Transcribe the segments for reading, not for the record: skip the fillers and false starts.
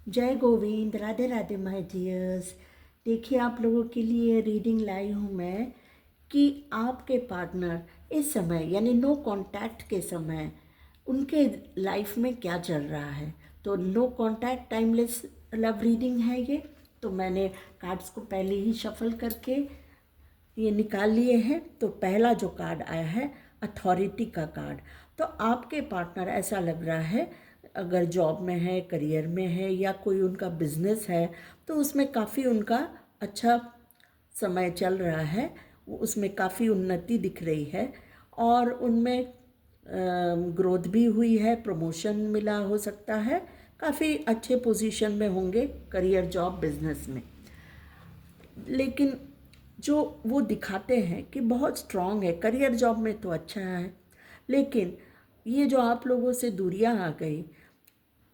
जय Govind, Radhe Radhe my dears. देखिए, आप लोगों के लिए रीडिंग लाई हूँ मैं कि आपके पार्टनर इस समय यानी नो कांटेक्ट के समय उनके लाइफ में क्या चल रहा है। तो no contact timeless love reading है ये। तो मैंने कार्ड्स को पहले ही शफल करके ये निकाल लिए हैं। तो पहला जो कार्ड आया है, अथॉरिटी का कार्ड। तो आपके पार्टनर, ऐसा लग रहा है, अगर जॉब में है, करियर में है या कोई उनका बिजनेस है, तो उसमें काफ़ी उनका अच्छा समय चल रहा है। उसमें काफ़ी उन्नति दिख रही है और उनमें ग्रोथ भी हुई है, प्रमोशन मिला हो सकता है, काफ़ी अच्छे पोजीशन में होंगे करियर, जॉब, बिजनेस में। लेकिन जो वो दिखाते हैं कि बहुत स्ट्रांग है, करियर जॉब में तो अच्छा है, लेकिन ये जो आप लोगों से दूरियां आ गई,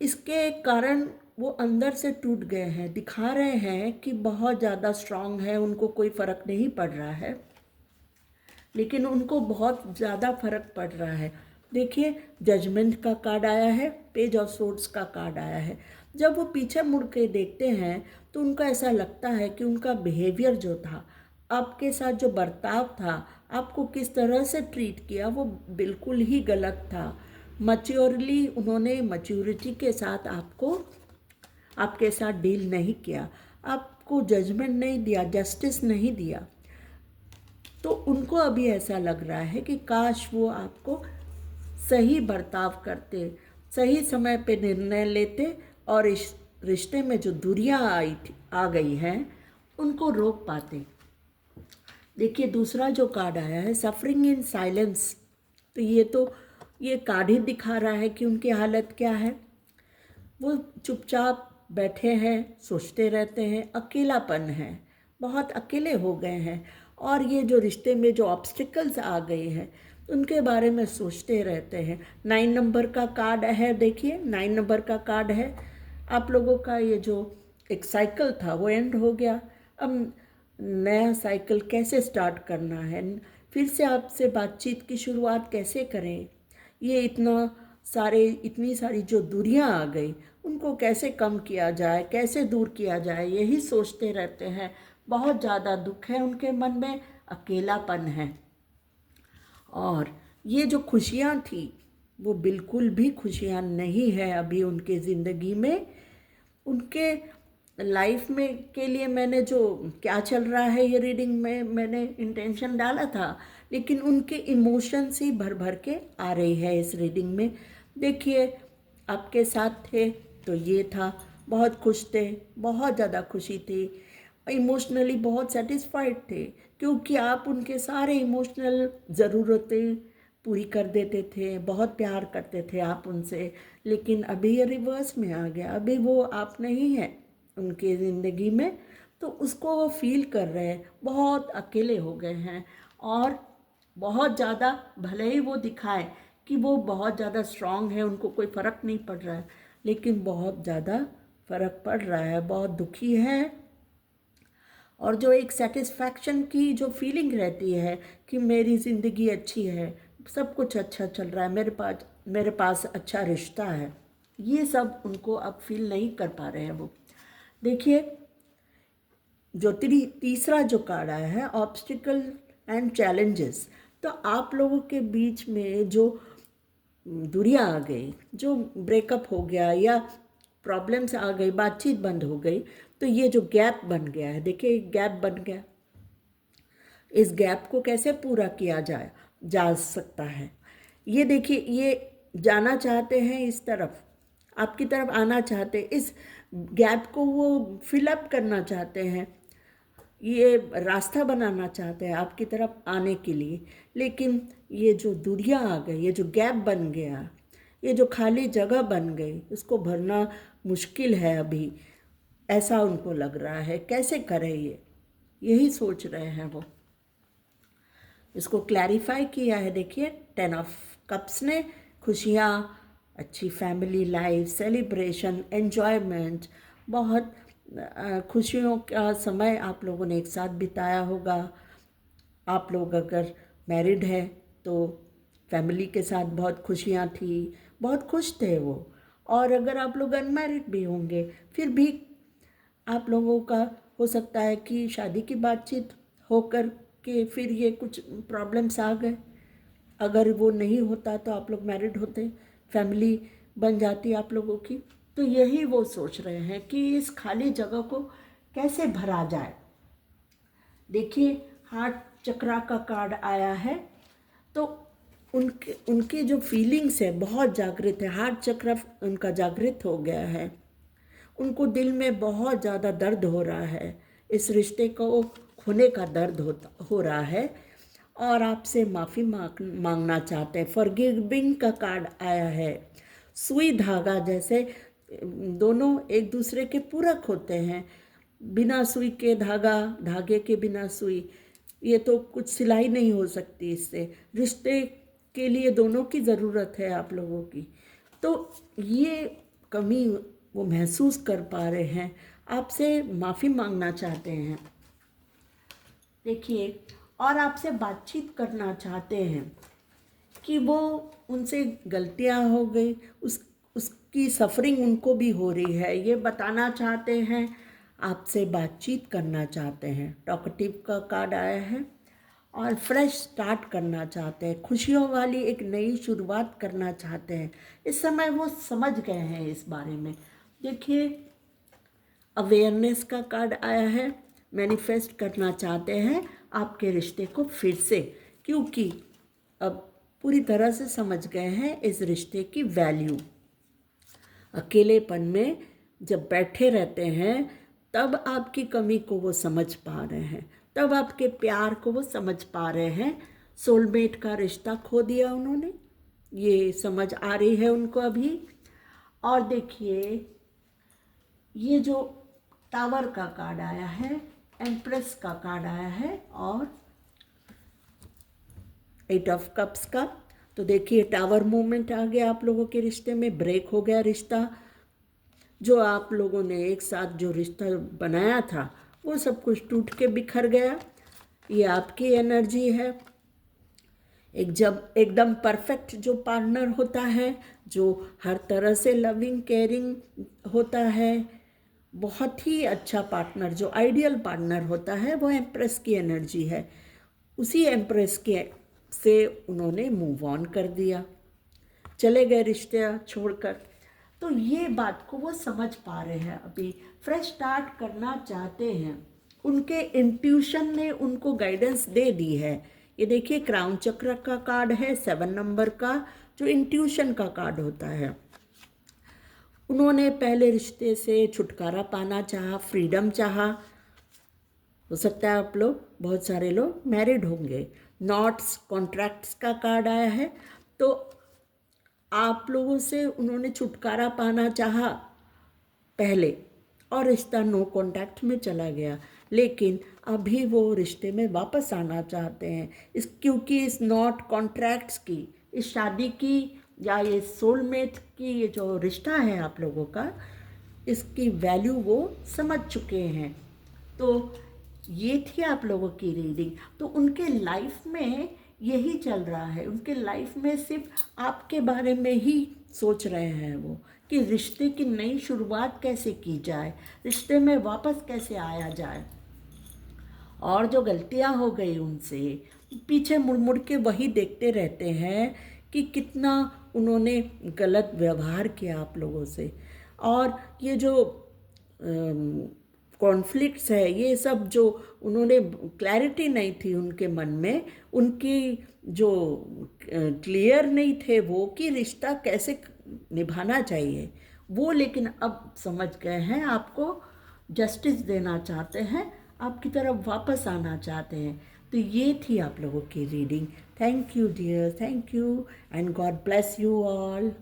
इसके कारण वो अंदर से टूट गए हैं। दिखा रहे हैं कि बहुत ज़्यादा स्ट्रांग है, उनको कोई फ़र्क नहीं पड़ रहा है, लेकिन उनको बहुत ज़्यादा फर्क पड़ रहा है। देखिए, जजमेंट का कार्ड आया है, पेज ऑफ सोर्ड्स का कार्ड आया है। जब वो पीछे मुड़ के देखते हैं तो उनका ऐसा लगता है कि उनका बिहेवियर जो था, आपके साथ जो बर्ताव था, आपको किस तरह से ट्रीट किया, वो बिल्कुल ही गलत था। मच्योरली उन्होंने मच्योरिटी के साथ आपके साथ डील नहीं किया, आपको जजमेंट नहीं दिया, जस्टिस नहीं दिया। तो उनको अभी ऐसा लग रहा है कि काश वो आपको सही बर्ताव करते, सही समय पे निर्णय लेते और इस रिश्ते में जो दूरियां आ गई हैं उनको रोक पाते। देखिए, दूसरा जो कार्ड आया है, सफरिंग इन साइलेंस। तो ये कार्ड ही दिखा रहा है कि उनकी हालत क्या है। वो चुपचाप बैठे हैं, सोचते रहते हैं, अकेलापन है, बहुत अकेले हो गए हैं। और ये जो रिश्ते में जो ऑब्स्टिकल्स आ गए हैं उनके बारे में सोचते रहते हैं। 9 नंबर का कार्ड है, देखिए 9 नंबर का कार्ड है। आप लोगों का ये जो एक साइकिल था वो एंड हो गया। अब नया साइकिल कैसे स्टार्ट करना है, फिर से आपसे बातचीत की शुरुआत कैसे करें, ये इतनी सारी जो दूरियां आ गई उनको कैसे कम किया जाए, कैसे दूर किया जाए, यही सोचते रहते हैं। बहुत ज़्यादा दुख है उनके मन में, अकेलापन है। और ये जो खुशियाँ थी वो बिल्कुल भी खुशियाँ नहीं है अभी उनके ज़िंदगी में। उनके लाइफ में के लिए मैंने जो क्या चल रहा है ये रीडिंग में मैंने इंटेंशन डाला था, लेकिन उनके इमोशंस ही भर भर के आ रही है इस रीडिंग में। देखिए, आपके साथ थे तो ये था, बहुत खुश थे, बहुत ज़्यादा खुशी थी, इमोशनली बहुत सेटिस्फाइड थे, क्योंकि आप उनके सारे इमोशनल ज़रूरतें पूरी कर देते थे, बहुत प्यार करते थे आप उनसे। लेकिन अभी ये रिवर्स में आ गया, अभी वो आप नहीं है उनके ज़िंदगी में। तो उसको वो फील कर रहे हैं, बहुत अकेले हो गए हैं। और बहुत ज़्यादा, भले ही वो दिखाए कि वो बहुत ज़्यादा स्ट्रांग है, उनको कोई फ़र्क नहीं पड़ रहा है, लेकिन बहुत ज़्यादा फ़र्क पड़ रहा है, बहुत दुखी है। और जो एक सेटिस्फैक्शन की जो फीलिंग रहती है कि मेरी ज़िंदगी अच्छी है, सब कुछ अच्छा चल रहा है, मेरे पास अच्छा रिश्ता है, ये सब उनको अब फील नहीं कर पा रहे हैं वो। देखिए, जो तीसरा जो कार्ड आया है, ऑब्स्टिकल एंड चैलेंजेस। तो आप लोगों के बीच में जो दूरियां आ गई, जो ब्रेकअप हो गया या प्रॉब्लम्स आ गई, बातचीत बंद हो गई, तो ये जो गैप बन गया है, देखिए गैप बन गया, इस गैप को कैसे पूरा किया जा सकता है। ये देखिए, ये जाना चाहते हैं इस तरफ, आपकी तरफ आना चाहते हैं, इस गैप को वो फिलअप करना चाहते हैं, ये रास्ता बनाना चाहते हैं आपकी तरफ आने के लिए। लेकिन ये जो दूरियां आ गई, ये जो गैप बन गया, ये जो खाली जगह बन गई, उसको भरना मुश्किल है अभी, ऐसा उनको लग रहा है। कैसे करें ये, यही सोच रहे हैं वो। इसको क्लैरिफाई किया है, देखिए 10 ऑफ कप्स ने। खुशियाँ, अच्छी फैमिली लाइफ, सेलिब्रेशन, एन्जॉयमेंट, बहुत खुशियों का समय आप लोगों ने एक साथ बिताया होगा। आप लोग अगर मैरिड हैं तो फैमिली के साथ बहुत खुशियाँ थी, बहुत खुश थे वो। और अगर आप लोग अनमैरिड भी होंगे फिर भी आप लोगों का हो सकता है कि शादी की बातचीत होकर के फिर ये कुछ प्रॉब्लम्स आ गए। अगर वो नहीं होता तो आप लोग मैरिड होते, फैमिली बन जाती आप लोगों की। तो यही वो सोच रहे हैं कि इस खाली जगह को कैसे भरा जाए। देखिए हार्ट चक्रा का कार्ड आया है, तो उनके जो फीलिंग्स है बहुत जागृत है। हार्ट चक्र उनका जागृत हो गया है, उनको दिल में बहुत ज़्यादा दर्द हो रहा है, इस रिश्ते को खोने का दर्द हो रहा है और आपसे माफ़ी मांगना चाहते हैं। फॉरगिविंग का कार्ड आया है। सुई धागा जैसे दोनों एक दूसरे के पूरक होते हैं। बिना सुई के धागा, धागे के बिना सुई, ये तो कुछ सिलाई नहीं हो सकती। इससे रिश्ते के लिए दोनों की ज़रूरत है आप लोगों की। तो ये कमी वो महसूस कर पा रहे हैं, आपसे माफ़ी मांगना चाहते हैं। देखिए और आपसे बातचीत करना चाहते हैं कि वो उनसे गलतियां हो गई, उसकी सफरिंग उनको भी हो रही है, ये बताना चाहते हैं, आपसे बातचीत करना चाहते हैं। टॉकेटिव का कार्ड आया है और फ्रेश स्टार्ट करना चाहते हैं, खुशियों वाली एक नई शुरुआत करना चाहते हैं। इस समय वो समझ गए हैं इस बारे में। देखिए अवेयरनेस का कार्ड आया है। मैनिफेस्ट करना चाहते हैं आपके रिश्ते को फिर से, क्योंकि अब पूरी तरह से समझ गए हैं इस रिश्ते की वैल्यू। अकेलेपन में जब बैठे रहते हैं तब आपकी कमी को वो समझ पा रहे हैं, तब आपके प्यार को वो समझ पा रहे हैं। सोलमेट का रिश्ता खो दिया उन्होंने, ये समझ आ रही है उनको अभी। और देखिए ये जो टावर का कार्ड आया है, एम्प्रेस का कार्ड आया है और 8 ऑफ कप्स का। तो देखिए टावर मूवमेंट आ गया आप लोगों के रिश्ते में, ब्रेक हो गया रिश्ता। जो आप लोगों ने एक साथ जो रिश्ता बनाया था वो सब कुछ टूट के बिखर गया। ये आपकी एनर्जी है। जब एकदम परफेक्ट जो पार्टनर होता है, जो हर तरह से लविंग केयरिंग होता है, बहुत ही अच्छा पार्टनर, जो आइडियल पार्टनर होता है, वो एम्प्रेस की एनर्जी है। उसी एम्प्रेस के से उन्होंने मूव ऑन कर दिया, चले गए रिश्ते छोड़कर। तो ये बात को वो समझ पा रहे हैं, अभी फ्रेश स्टार्ट करना चाहते हैं। उनके इंट्यूशन ने उनको गाइडेंस दे दी है। ये देखिए क्राउन चक्र का कार्ड है, 7 नंबर का, जो इंट्यूशन का कार्ड होता है। उन्होंने पहले रिश्ते से छुटकारा पाना चाहा, फ्रीडम चाहा। हो सकता है आप लोग, बहुत सारे लोग मैरिड होंगे। नॉट्स कॉन्ट्रैक्ट्स का कार्ड आया है, तो आप लोगों से उन्होंने छुटकारा पाना चाहा पहले और रिश्ता नो कॉन्टैक्ट में चला गया, लेकिन अभी वो रिश्ते में वापस आना चाहते हैं। क्योंकि इस नॉट कॉन्ट्रैक्ट्स की, इस शादी की या ये सोलमेट की, ये जो रिश्ता है आप लोगों का, इसकी वैल्यू वो समझ चुके हैं। तो ये थी आप लोगों की रीडिंग। तो उनके लाइफ में यही चल रहा है, उनके लाइफ में सिर्फ आपके बारे में ही सोच रहे हैं वो, कि रिश्ते की नई शुरुआत कैसे की जाए, रिश्ते में वापस कैसे आया जाए। और जो गलतियां हो गई उनसे, पीछे मुड़ मुड़ के वही देखते रहते हैं कि कितना उन्होंने गलत व्यवहार किया आप लोगों से। और ये जो कॉन्फ्लिक्ट्स है, ये सब जो उन्होंने क्लैरिटी नहीं थी उनके मन में, उनकी जो क्लियर नहीं थे वो कि रिश्ता कैसे निभाना चाहिए वो, लेकिन अब समझ गए हैं, आपको जस्टिस देना चाहते हैं, आपकी तरफ वापस आना चाहते हैं। तो ये थी आप लोगों की reading. Thank you dear, thank you and God bless you all.